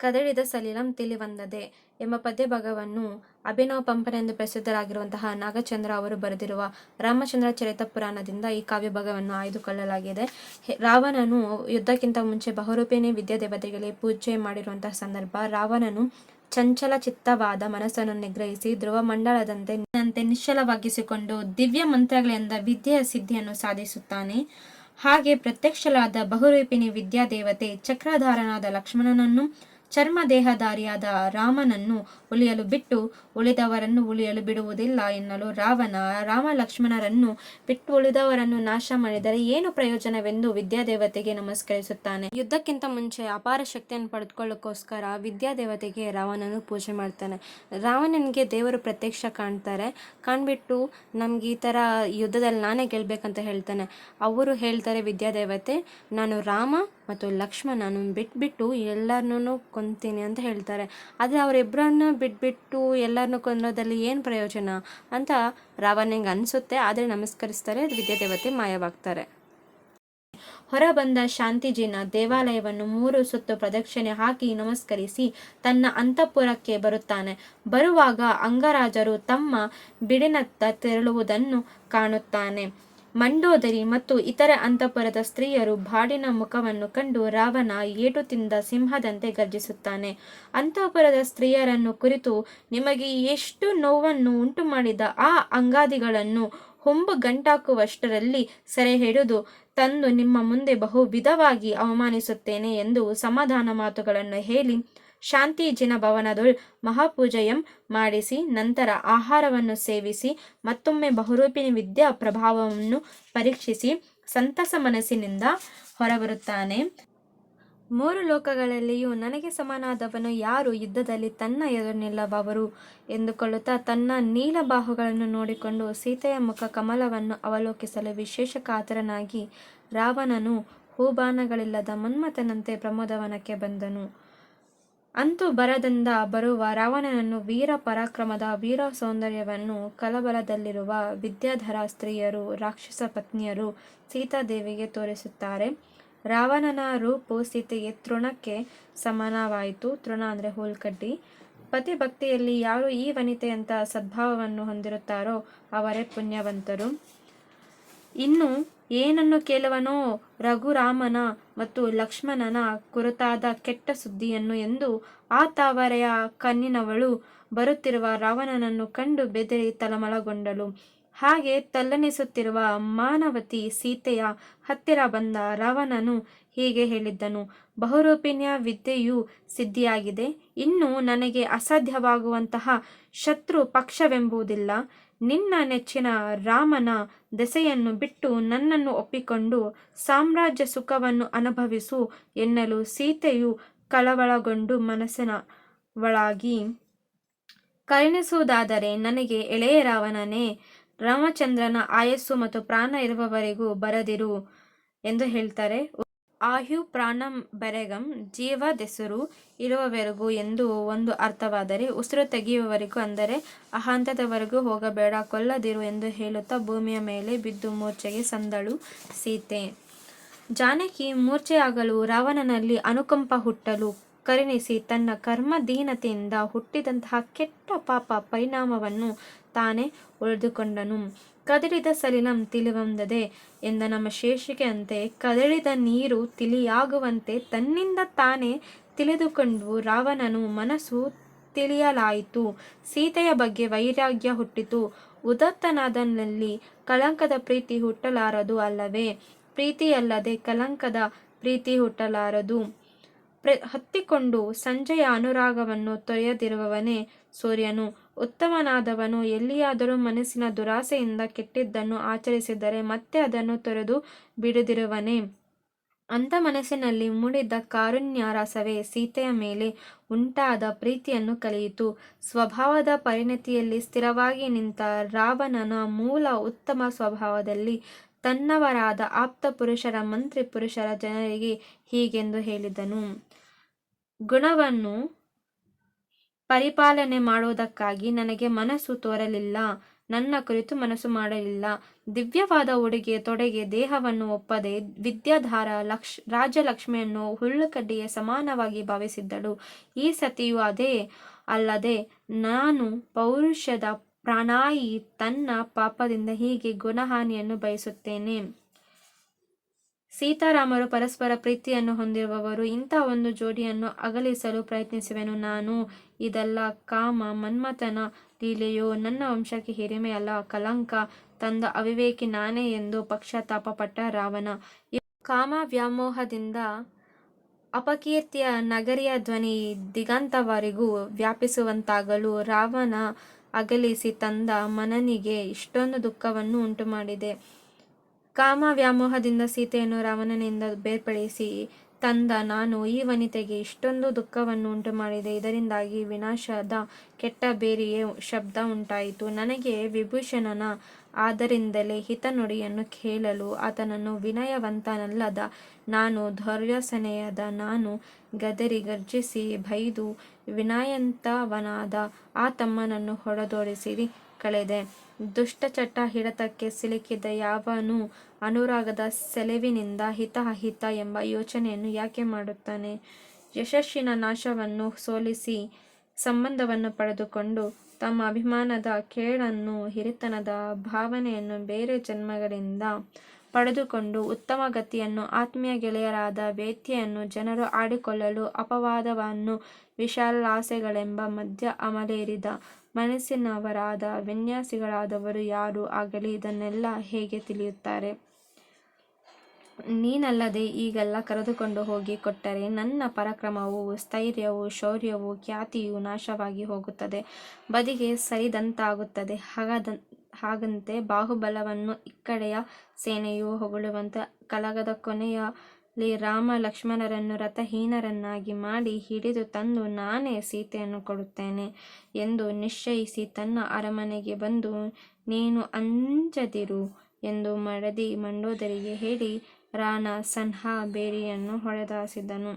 ಕದಳಿದ ಸಲಿಲಂ ತಿಳಿವಂದದೆ ಎಂಬ ಪದ್ಯಭಾಗವನ್ನು ಅಭಿನವ ಪಂಪನ ಎಂದು ಪ್ರಸಿದ್ಧರಾಗಿರುವಂತಹ ನಾಗಚಂದ್ರ ಅವರು ಬರೆದಿರುವ ರಾಮಚಂದ್ರ ಚರಿತ ಪುರಾಣದಿಂದ ಈ ಕಾವ್ಯಭಾಗವನ್ನು ಆಯ್ದುಕೊಳ್ಳಲಾಗಿದೆ. ರಾವಣನು ಯುದ್ಧಕ್ಕಿಂತ ಮುಂಚೆ ಬಹುರೂಪಿಣಿ ವಿದ್ಯಾದೇವತೆಗಳಿಗೆ ಪೂಜೆ ಮಾಡಿರುವಂತಹ ಸಂದರ್ಭ ರಾವಣನು ಚಂಚಲ ಚಿತ್ತವಾದ ಮನಸ್ಸನ್ನು ನಿಗ್ರಹಿಸಿ ಧ್ರುವ ಮಂಡಲದಂತೆ ನಿಶ್ಚಲವಾಗಿಸಿಕೊಂಡು ದಿವ್ಯ ಮಂತ್ರಗಳಿಂದ ವಿದ್ಯೆಯ ಸಿದ್ಧಿಯನ್ನು ಸಾಧಿಸುತ್ತಾನೆ. ಹಾಗೆ ಪ್ರತ್ಯಕ್ಷಲಾದ ಬಹುರೂಪಿಣಿ ವಿದ್ಯಾದೇವತೆ ಚಕ್ರಧಾರನಾದ ಲಕ್ಷ್ಮಣನನ್ನು ಚರ್ಮದೇಹಧಾರಿಯಾದ ರಾಮನನ್ನು ಉಳಿಯಲು ಬಿಟ್ಟು ಉಳಿದವರನ್ನು ಉಳಿಯಲು ಬಿಡುವುದಿಲ್ಲ ಎನ್ನಲು ರಾಮ ಲಕ್ಷ್ಮಣರನ್ನು ಬಿಟ್ಟು ಉಳಿದವರನ್ನು ನಾಶ ಮಾಡಿದರೆ ಏನು ಪ್ರಯೋಜನವೆಂದು ವಿದ್ಯಾದೇವತೆಗೆ ನಮಸ್ಕರಿಸುತ್ತಾನೆ. ಯುದ್ಧಕ್ಕಿಂತ ಮುಂಚೆ ಅಪಾರ ಶಕ್ತಿಯನ್ನು ಪಡೆದುಕೊಳ್ಳೋಕ್ಕೋಸ್ಕರ ವಿದ್ಯಾದೇವತೆಗೆ ರಾವಣನು ಪೂಜೆ ಮಾಡ್ತಾನೆ. ರಾವಣನಿಗೆ ದೇವರು ಪ್ರತ್ಯಕ್ಷ ಕಾಣ್ಬಿಟ್ಟು ನಮ್ಗೆ ಈ ಥರ ಯುದ್ಧದಲ್ಲಿ ನಾನೇ ಗೆಲ್ಬೇಕಂತ ಹೇಳ್ತಾನೆ. ಅವರು ಹೇಳ್ತಾರೆ ವಿದ್ಯಾದೇವತೆ, ನಾನು ರಾಮ ಮತ್ತು ಲಕ್ಷ್ಮಣನು ಬಿಟ್ಬಿಟ್ಟು ಎಲ್ಲರನ್ನೂ ಕೊಂತೀನಿ ಅಂತ ಹೇಳ್ತಾರೆ. ಆದರೆ ಅವರಿಬ್ಬರನ್ನ ಬಿಟ್ಬಿಟ್ಟು ಎಲ್ಲರನ್ನೂ ಕೊಂದೋದಲ್ಲಿ ಏನು ಪ್ರಯೋಜನ ಅಂತ ರಾವಣನಿಗೆ ಅನಿಸುತ್ತೆ. ಆದರೆ ನಮಸ್ಕರಿಸ್ತಾರೆ, ವಿದ್ಯಾದೇವತೆ ಮಾಯವಾಗ್ತಾರೆ. ಹೊರ ಬಂದ ಶಾಂತಿಜಿನ ದೇವಾಲಯವನ್ನು 3 ಸುತ್ತು ಪ್ರದಕ್ಷಿಣೆ ಹಾಕಿ ನಮಸ್ಕರಿಸಿ ತನ್ನ ಅಂತಃಪುರಕ್ಕೆ ಬರುತ್ತಾನೆ. ಬರುವಾಗ ಅಂಗರಾಜರು ತಮ್ಮ ಬಿಡಿನತ್ತ ತೆರಳುವುದನ್ನು ಕಾಣುತ್ತಾನೆ. ಮಂಡೋದರಿ ಮತ್ತು ಇತರ ಅಂತಃಪುರದ ಸ್ತ್ರೀಯರು ಬಾಡಿನ ಮುಖವನ್ನು ಕಂಡು ರಾವಣ ಏಟು ತಿಂದ ಸಿಂಹದಂತೆ ಗರ್ಜಿಸುತ್ತಾನೆ. ಅಂತಃಪುರದ ಸ್ತ್ರೀಯರನ್ನು ಕುರಿತು, ನಿಮಗೆ ಎಷ್ಟು ನೋವನ್ನು ಉಂಟು ಮಾಡಿದ ಆ ಅಂಗಾದಿಗಳನ್ನು ಹೊಂಬು ಗಂಟಾಕುವಷ್ಟರಲ್ಲಿ ಸೆರೆ ಹಿಡಿದು ತಂದು ನಿಮ್ಮ ಮುಂದೆ ಬಹು ವಿಧವಾಗಿ ಅವಮಾನಿಸುತ್ತೇನೆ ಎಂದು ಸಮಾಧಾನ ಮಾತುಗಳನ್ನು ಹೇಳಿ ಶಾಂತಿಜಿನ ಭವನದೊಳ್ ಮಹಾಪೂಜೆಯಂ ಮಾಡಿಸಿ ನಂತರ ಆಹಾರವನ್ನು ಸೇವಿಸಿ ಮತ್ತೊಮ್ಮೆ ಬಹುರೂಪಿಣಿ ವಿದ್ಯಾ ಪ್ರಭಾವವನ್ನು ಪರೀಕ್ಷಿಸಿ ಸಂತಸ ಮನಸ್ಸಿನಿಂದ ಹೊರಬರುತ್ತಾನೆ. 3 ಲೋಕಗಳಲ್ಲಿಯೂ ನನಗೆ ಸಮನಾದವನು ಯಾರು ಯುದ್ಧದಲ್ಲಿ ತನ್ನ ಎದುರು ನಿಲ್ಲಬವರು ಎಂದುಕೊಳ್ಳುತ್ತಾ ತನ್ನ ನೀಲಬಾಹುಗಳನ್ನು ನೋಡಿಕೊಂಡು ಸೀತೆಯ ಮುಖ ಕಮಲವನ್ನು ಅವಲೋಕಿಸಲು ವಿಶೇಷ ಕಾತರನಾಗಿ ರಾವಣನು ಹೂಬಾಣಗಳಿಲ್ಲದ ಮನ್ಮಥನಂತೆ ಪ್ರಮೋದವನಕ್ಕೆ ಬಂದನು. ಅಂತೂ ಬರದಿಂದ ಬರುವ ರಾವಣನನ್ನು ವೀರ ಪರಾಕ್ರಮದ ವೀರ ಸೌಂದರ್ಯವನ್ನು ಕಲಬಲದಲ್ಲಿರುವ ವಿದ್ಯಾಧರ ಸ್ತ್ರೀಯರು ರಾಕ್ಷಸ ಪತ್ನಿಯರು ಸೀತಾದೇವಿಗೆ ತೋರಿಸುತ್ತಾರೆ. ರಾವಣನ ರೂಪು ಸೀತೆಗೆ ತೃಣಕ್ಕೆ ಸಮಾನವಾಯಿತು. ತೃಣ ಅಂದರೆ ಹುಲ್ಕಡ್ಡಿ. ಪತಿಭಕ್ತಿಯಲ್ಲಿ ಯಾರು ಈ ವನಿತೆಯಂತ ಸದ್ಭಾವವನ್ನು ಹೊಂದಿರುತ್ತಾರೋ ಅವರೇ ಪುಣ್ಯವಂತರು. ಇನ್ನು ಏನನ್ನು ಕೇಳುವನೋ ರಘುರಾಮನ ಮತ್ತು ಲಕ್ಷ್ಮಣನ ಕುರಿತಾದ ಕೆಟ್ಟ ಸುದ್ದಿಯನ್ನು ಎಂದು ಆ ತಾವರೆಯ ಕಣ್ಣಿನವಳು ಬರುತ್ತಿರುವ ರಾವಣನನ್ನು ಕಂಡು ಬೆದರಿ ತಳಮಳಗೊಂಡಳು. ಹಾಗೆ ತಲ್ಲಣಿಸುತ್ತಿರುವ ಮಾನವತಿ ಸೀತೆಯ ಹತ್ತಿರ ಬಂದ ರಾವಣನು ಹೀಗೆ ಹೇಳಿದ್ದನು: ಬಹುರೂಪಿಣಿಯ ವಿದ್ಯೆಯು ಸಿದ್ಧಿಯಾಗಿದೆ. ಇನ್ನು ನನಗೆ ಅಸಾಧ್ಯವಾಗುವಂತಹ ಶತ್ರು ಪಕ್ಷವೆಂಬುದಿಲ್ಲ. ನಿನ್ನ ನೆಚ್ಚಿನ ರಾಮನ ದೆಸೆಯನ್ನು ಬಿಟ್ಟು ನನ್ನನ್ನು ಒಪ್ಪಿಕೊಂಡು ಸಾಮ್ರಾಜ್ಯ ಸುಖವನ್ನು ಅನುಭವಿಸು ಎನ್ನಲು ಸೀತೆಯು ಕಳವಳಗೊಂಡು ಮನಸ್ಸಿನವಳಾಗಿ, ಕರುಣಿಸುವುದಾದರೆ ನನಗೆ ಎಳೆಯ ರಾವಣನೇ, ರಾಮಚಂದ್ರನ ಆಯಸ್ಸು ಮತ್ತು ಪ್ರಾಣ ಇರುವವರೆಗೂ ಬರದಿರು ಎಂದು ಹೇಳ್ತಾರೆ. ಆಯು ಪ್ರಾಣಂ ಬೆರೆಗಂ ಜೀವದೆಸುರು ಇರುವವರೆಗೂ ಎಂದು ಒಂದು ಅರ್ಥವಾದರೆ, ಉಸಿರು ತೆಗೆಯುವವರೆಗೂ ಅಂದರೆ ಆ ಹಂತದವರೆಗೂ ಹೋಗಬೇಡ, ಕೊಲ್ಲದಿರು ಎಂದು ಹೇಳುತ್ತಾ ಭೂಮಿಯ ಮೇಲೆ ಬಿದ್ದು ಮೂರ್ಛೆಗೆ ಸಂದಳು ಸೀತೆ. ಜಾನಕಿ ಮೂರ್ಛೆಯಾಗಲು ರಾವಣನಲ್ಲಿ ಅನುಕಂಪ ಹುಟ್ಟಲು ಕರುಣಿಸಿ ತನ್ನ ಕರ್ಮದೀನತೆಯಿಂದ ಹುಟ್ಟಿದಂತಹ ಕೆಟ್ಟ ಪಾಪ ಪರಿಣಾಮವನ್ನು ತಾನೇ ಉಳಿದುಕೊಂಡನು. ಕದಳಿದ ಸಲಿಲಂ ತಿಳಿವಂದದೆ ಎಂದ ನಮ್ಮ ಶೀರ್ಷಿಕೆಯಂತೆ ಕದಳಿದ ನೀರು ತಿಳಿಯಾಗುವಂತೆ ತನ್ನಿಂದ ತಾನೇ ತಿಳಿದುಕೊಂಡು ರಾವಣನು ಮನಸ್ಸು ತಿಳಿಯಲಾಯಿತು. ಸೀತೆಯ ಬಗ್ಗೆ ವೈರಾಗ್ಯ ಹುಟ್ಟಿತು. ಉದಾತ್ತನಾದನಲ್ಲಿ ಕಳಂಕದ ಪ್ರೀತಿ ಹುಟ್ಟಲಾರದು ಅಲ್ಲವೇ? ಪ್ರೀತಿಯಲ್ಲದೆ ಕಳಂಕದ ಪ್ರೀತಿ ಹುಟ್ಟಲಾರದು. ಹತ್ತಿಕೊಂಡು ಸಂಜೆಯ ಅನುರಾಗವನ್ನು ತೊರೆಯದಿರುವವನೇ ಸೂರ್ಯನು. ಉತ್ತಮನಾದವನು ಎಲ್ಲಿಯಾದರೂ ಮನಸ್ಸಿನ ದುರಾಸೆಯಿಂದ ಕೆಟ್ಟಿದ್ದನ್ನು ಆಚರಿಸಿದರೆ ಮತ್ತೆ ಅದನ್ನು ತೊರೆದು ಬಿಡದಿರುವನೇ. ಅಂಥ ಮನಸ್ಸಿನಲ್ಲಿ ಮೂಡಿದ ಕಾರುಣ್ಯ ರಸವೇ ಸೀತೆಯ ಮೇಲೆ ಉಂಟಾದ ಪ್ರೀತಿಯನ್ನು ಕಳೆಯಿತು. ಸ್ವಭಾವದ ಪರಿಣತಿಯಲ್ಲಿ ಸ್ಥಿರವಾಗಿ ನಿಂತ ರಾವಣನ ಮೂಲ ಉತ್ತಮ ಸ್ವಭಾವದಲ್ಲಿ ತನ್ನವರಾದ ಆಪ್ತ ಪುರುಷರ ಮಂತ್ರಿ ಪುರುಷರ ಜನರಿಗೆ ಹೀಗೆಂದು ಹೇಳಿದನು: ಗುಣವನ್ನು ಪರಿಪಾಲನೆ ಮಾಡುವುದಕ್ಕಾಗಿ ನನಗೆ ಮನಸ್ಸು ತೋರಲಿಲ್ಲ. ನನ್ನ ಕುರಿತು ಮನಸ್ಸು ಮಾಡಲಿಲ್ಲ. ದಿವ್ಯವಾದ ಉಡುಗೆ ತೊಡೆಗೆ ದೇಹವನ್ನು ಒಪ್ಪದೆ ವಿದ್ಯಾಧಾರ ರಾಜಲಕ್ಷ್ಮಿಯನ್ನು ಹುಲ್ಲುಕಡ್ಡಿಗೆ ಸಮಾನವಾಗಿ ಭಾವಿಸಿದ್ದಳು. ಈ ಸತಿಯೂ ಅದೇ ಅಲ್ಲದೆ ನಾನು ಪೌರುಷದ ಪ್ರಾಣಾಯಿ ತನ್ನ ಪಾಪದಿಂದ ಹೀಗೆ ಗುಣಹಾನಿಯನ್ನು ಬಯಸುತ್ತೇನೆ. ಸೀತಾರಾಮರು ಪರಸ್ಪರ ಪ್ರೀತಿಯನ್ನು ಹೊಂದಿರುವವರು. ಇಂಥ ಒಂದು ಜೋಡಿಯನ್ನು ಅಗಲಿಸಲು ಪ್ರಯತ್ನಿಸುವೆನು ನಾನು. ಇದೆಲ್ಲ ಕಾಮ ಮನ್ಮಥನ ಲೀಲೆಯೋ? ನನ್ನ ವಂಶಕ್ಕೆ ಹಿರಿಮೆಯಲ್ಲ, ಕಲಂಕ ತಂದ ಅವಿವೇಕಿ ನಾನೇ ಎಂದು ಪಶ್ಚಾತ್ತಾಪ ಪಟ್ಟ ರಾವಣ. ಕಾಮ ವ್ಯಾಮೋಹದಿಂದ ಅಪಕೀರ್ತಿಯ ನಗರಿಯ ಧ್ವನಿ ದಿಗಂತವರೆಗೂ ವ್ಯಾಪಿಸುವಂತಾಗಲು ರಾವಣ ಅಗಲಿಸಿ ತಂದ ಮನನಿಗೆ ಇಷ್ಟೊಂದು ದುಃಖವನ್ನು ಉಂಟುಮಾಡಿದೆ. ಕಾಮ ವ್ಯಾಮೋಹದಿಂದ ಸೀತೆಯನ್ನು ರಾವಣನಿಂದ ಬೇರ್ಪಡಿಸಿ ತಂದ ನಾನು ಈ ವನಿತೆಗೆ ಇಷ್ಟೊಂದು ದುಃಖವನ್ನು ಉಂಟುಮಾಡಿದೆ. ಇದರಿಂದಾಗಿ ವಿನಾಶದ ಕೆಟ್ಟ ಬೇರೆಯೇ ಶಬ್ದ ಉಂಟಾಯಿತು. ನನಗೆ ವಿಭೀಷಣನ ಆದರಿಂದಲೇ ಹಿತನುಡಿಯನ್ನು ಕೇಳಲು ಆತನನ್ನು ವಿನಯವಂತನಲ್ಲದ ನಾನು, ಧೈರ್ಯಸೇನೆಯಾದ ನಾನು ಗದರಿ ಗರ್ಜಿಸಿ ಬೈದು ವಿನಯವಂತವನಾದ ಆ ತಮ್ಮನನ್ನು ಹೊಡೆದೋಡಿಸಿ ಕಳೆದೆ. ದುಷ್ಟಚಟ ಹಿಡಿತಕ್ಕೆ ಸಿಲುಕಿದ ಯಾವನೂ ಅನುರಾಗದ ಸೆಲವಿನಿಂದ ಹಿತ ಅಹಿತ ಎಂಬ ಯೋಚನೆಯನ್ನು ಯಾಕೆ ಮಾಡುತ್ತಾನೆ? ಯಶಸ್ಸಿನ ನಾಶವನ್ನು ಸೋಲಿಸಿ ಸಂಬಂಧವನ್ನು ಪಡೆದುಕೊಂಡು ತಮ್ಮ ಅಭಿಮಾನದ ಕೇಡನ್ನು ಹಿರಿತನದ ಭಾವನೆಯನ್ನು ಬೇರೆ ಜನ್ಮಗಳಿಂದ ಪಡೆದುಕೊಂಡು ಉತ್ತಮ ಗತಿಯನ್ನು ಆತ್ಮೀಯ ಗೆಳೆಯರಾದ ವ್ಯಕ್ತಿಯನ್ನು ಜನರು ಆಡಿಕೊಳ್ಳಲು ಅಪವಾದವನ್ನು ವಿಶಾಲಾಸೆಗಳೆಂಬ ಮಧ್ಯ ಅಮಲೇರಿದ ಮನಸ್ಸಿನವರಾದ ವಿನ್ಯಾಸಿಗಳಾದವರು ಯಾರು ಆಗಲಿ ಇದನ್ನೆಲ್ಲ ಹೇಗೆ ತಿಳಿಯುತ್ತಾರೆ? ನೀನಲ್ಲದೆ ಈಗೆಲ್ಲ ಕರೆದುಕೊಂಡು ಹೋಗಿ ಕೊಟ್ಟರೆ ನನ್ನ ಪರಾಕ್ರಮವೂ ಸ್ಥೈರ್ಯವೂ ಶೌರ್ಯವೂ ಖ್ಯಾತಿಯೂ ನಾಶವಾಗಿ ಹೋಗುತ್ತದೆ, ಬದಿಗೆ ಸರಿದಂತಾಗುತ್ತದೆ. ಹಾಗಂತೆ ಬಾಹುಬಲವನ್ನು ಇಕ್ಕಡೆಯ ಸೇನೆಯು ಹೊಗಳುವಂತೆ ಕಲಗದ ಕೊನೆಯಲ್ಲಿ ರಾಮ ಲಕ್ಷ್ಮಣರನ್ನು ರಥಹೀನರನ್ನಾಗಿ ಮಾಡಿ ಹಿಡಿದು ತಂದು ನಾನೇ ಸೀತೆಯನ್ನು ಕೊಡುತ್ತೇನೆ ಎಂದು ನಿಶ್ಚಯಿಸಿ ತನ್ನ ಅರಮನೆಗೆ ಬಂದು ನೀನು ಅಂಜದಿರು ಎಂದು ಮಂಡೋದರಿಗೆ ಹೇಳಿ ರಾಣ ಸನ್ಹಾ ಬೇರಿಯನ್ನು ಹೊಡೆದಾಸಿದನು.